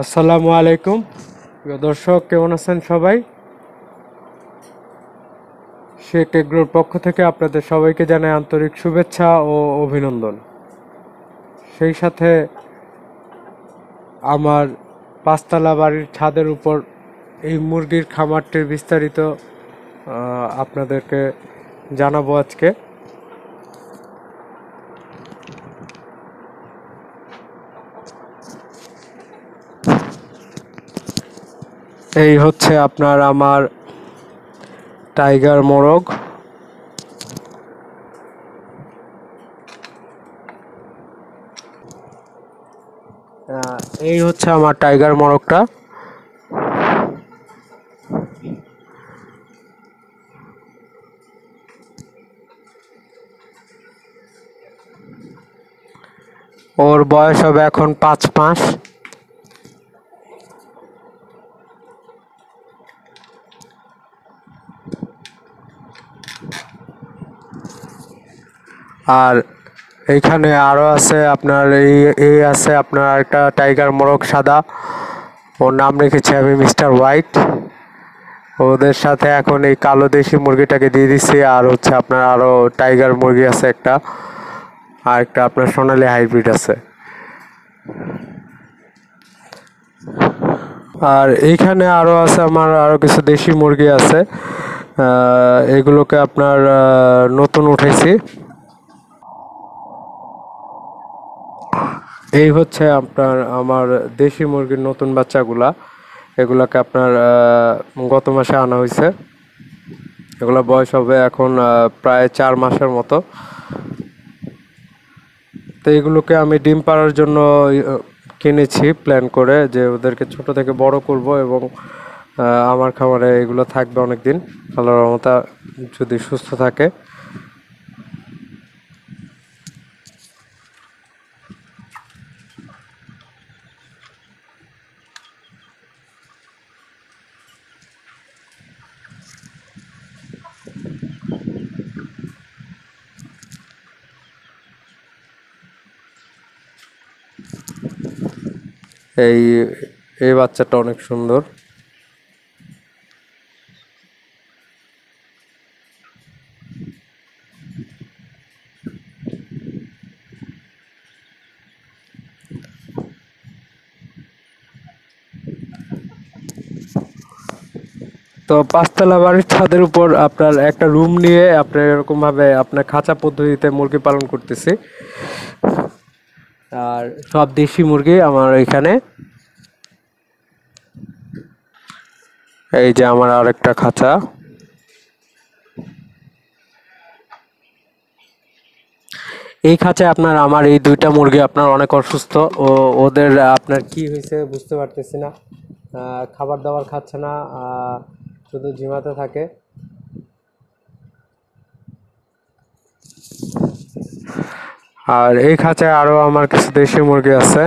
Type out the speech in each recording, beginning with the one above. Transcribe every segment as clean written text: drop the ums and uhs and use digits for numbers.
আসসালামু আলাইকুম প্রিয় দর্শক, কেমন আছেন সবাই? শেখ এগ্রোর পক্ষ থেকে আপনাদের সবাইকে জানাই আন্তরিক শুভেচ্ছা ও অভিনন্দন। সেই সাথে আমার পাঁচতলা বাড়ির ছাদের উপর এই মুরগির খামারটির বিস্তারিত আপনাদেরকে জানাবো আজকে। এই হচ্ছে আপনার আমার টাইগার মোরগ। এই হচ্ছে আমার টাইগার মোরগটা। ওর বয়স হবে এখন 5 মাস। আর এইখানে আরো আছে আপনার এই আছে আপনার একটা টাইগার মোরগ সাদা। ওর নাম রেখেছি আমি মিস্টার হোয়াইট। ওদের সাথে এখন এই কালো দেশি মুরগিটাকে দিয়ে দিচ্ছি। আর হচ্ছে আপনার আরো টাইগার মুরগি আছে একটা, আর একটা আপনার সোনালী হাইব্রিড আছে। আর এইখানে আরো আছে আমার আরো কিছু দেশি মুরগি আছে। এগুলোকে আপনার নতুন উঠেছি। এই হচ্ছে আপনার আমার দেশি মুরগির নতুন বাচ্চাগুলা। এগুলাকে আপনার গত মাসে আনা হয়েছে। এগুলা বয়স হবে এখন প্রায় 4 মাসের মতো। তো এগুলোকে আমি ডিম পাড়ার জন্য কিনেছি প্ল্যান করে, যে ওদেরকে ছোট থেকে বড় করব এবং আমার খামারে এগুলো থাকবে অনেক দিন, আল্লাহর রহমতে যদি সুস্থ থাকে। এই এই বাচ্চাটা অনেক সুন্দর। তো পাঁচতলা বাড়ির ছাদের উপর আপনার একটা রুম নিয়ে আপনার এরকম ভাবে আপনার খাঁচা পদ্ধতিতে মুরগি পালন করতেছি। আর সব দেশি মুরগি আমার এখানে। এই যে আমার আরেকটা খাঁচা। এই খাঁচায় আপনার আমার এই দুইটা মুরগি আপনার অনেক অসুস্থ। ও ওদের আপনার কি হয়েছে বুঝতে পারতেছি না। খাবার দাবার খাচ্ছে না, শুধু ঝিমাতে থাকে। আর এই খাঁচায় আরো আমার কিছু দেশি মুরগি আছে।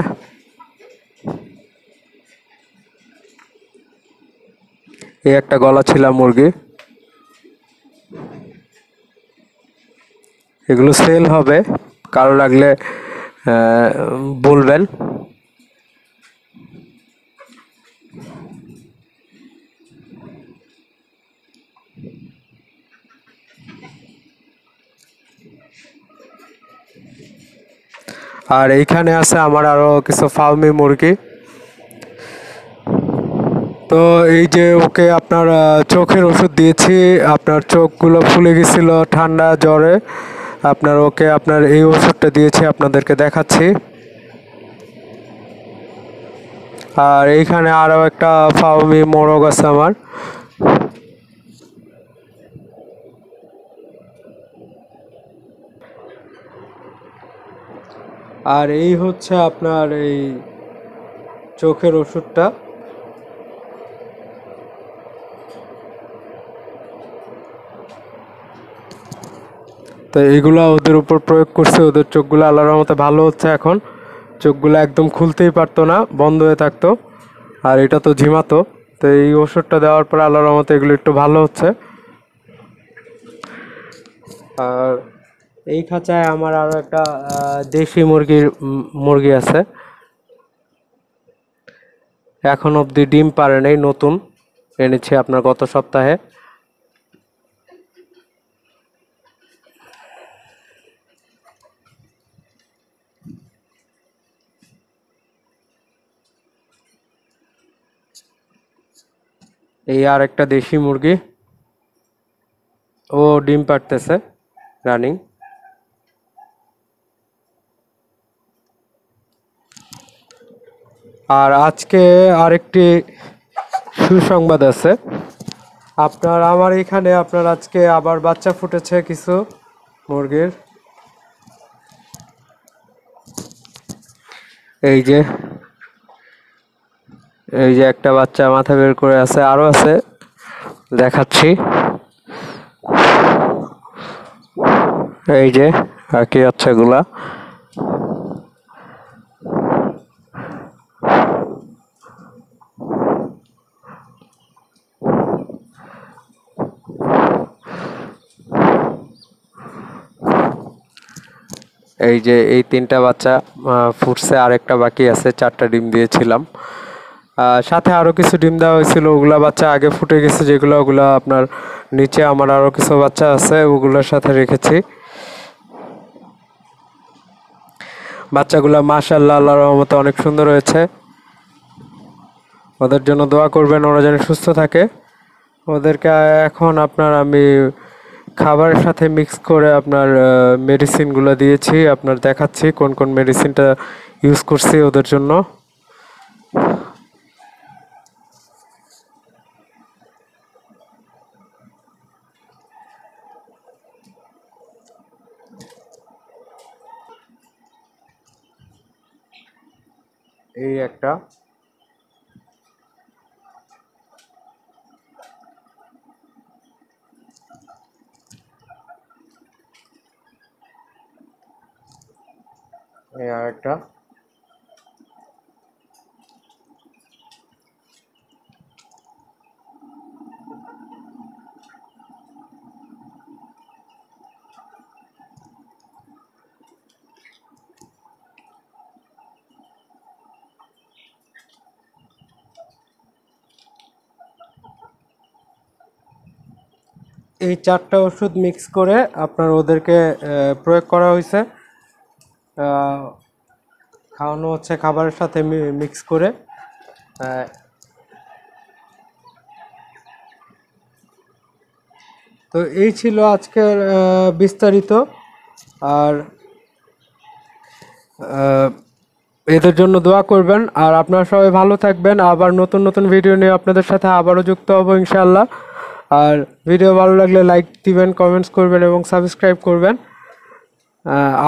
এই একটা গলা ছিলা মুরগি। এগুলো সেল হবে, কারো লাগলে বলবেন। আর এইখানে আছে আমার আরো কিছু ফার্মি মুরগি। তো এই যে ওকে আপনার চোখের ওষুধ দিয়েছি, আপনার চোখগুলো ফুলে গেছিল ঠান্ডা জ্বরে। আপনার ওকে আপনার এই ওষুধটা দিয়েছি, আপনাদেরকে দেখাচ্ছি। আর এইখানে আরো একটা ফার্মি মোরগ আছে আমার। আর এই হচ্ছে আপনার এই চোখের ওষুধটা। তো এগুলা ওদের উপর প্রয়োগ করছে, ওদের চোখগুলো আল্লাহর রহমতে ভালো হচ্ছে এখন। চোখগুলো একদম খুলতেই পারতো না, বন্ধ হয়ে থাকতো। আর এটা তো ঝিমাতো। তো এই ওষুধটা দেওয়ার পর আল্লাহর রহমতে এগুলো একটু ভালো হচ্ছে। আর এই খাঁচায় আমার আরো একটা দেশি মুরগি আছে। এখন অবধি ডিম পারে নাই, নতুন এনেছি আপনার গত সপ্তাহে। এই আর একটা দেশি মুরগি, ও ডিম পাড়তেছে রানিং। আর আজকে আরেকটি সুসংবাদ আছে আপনার, আমার এখানে আপনার আজকে আবার বাচ্চা ফুটেছে কিছু মুরগির। এই যে একটা বাচ্চা মাথা বের করে আছে, আরো আছে, দেখাচ্ছি। এই যে আর কি হচ্ছে এগুলা। এই যে এই 3টা বাচ্চা ফুটছে, আরেকটা বাকি আছে, 4টা ডিম দিয়েছিলাম। সাথে আরো কিছু ডিম দেওয়া হয়েছিল, ওগুলা বাচ্চা আগে ফুটে গেছে যেগুলো, ওগুলা আপনার নিচে আমার আরো কিছু বাচ্চা আছে, ওগুলোর সাথে রেখেছি। বাচ্চাগুলা মাশাআল্লাহ আল্লাহর রহমতে অনেক সুন্দর হয়েছে। ওদের জন্য দোয়া করবেন, ওরা যেন সুস্থ থাকে। ওদেরকে এখন আপনার আমি খাবারের সাথে মিক্স করে আপনার মেডিসিনগুলো দিয়েছি, আপনার দেখাচ্ছি কোন কোন মেডিসিনটা ইউজ করছি ওদের জন্য। এই একটা, এই আর একটা, এই 4টা ওষুধ মিক্স করে আপনার ওদেরকে প্রয়োগ করা হয়েছে। খাওয়ানো হচ্ছে খাবারের সাথে মিক্স করে। তো এই ছিল আজকের বিস্তারিত। আর এদের জন্য দোয়া করবেন, আর আপনারা সবাই ভালো থাকবেন। আবার নতুন নতুন ভিডিও নিয়ে আপনাদের সাথে আবারও যুক্ত হব ইনশাআল্লাহ। আর ভিডিও ভালো লাগলে লাইক দিবেন, কমেন্টস করবেন এবং সাবস্ক্রাইব করবেন।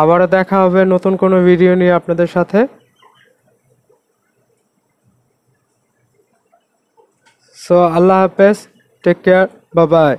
আবারও দেখা হবে নতুন কোনো ভিডিও নিয়ে আপনাদের সাথে। সো আল্লাহ হাফেজ, টেক কেয়ার, বাই বাই।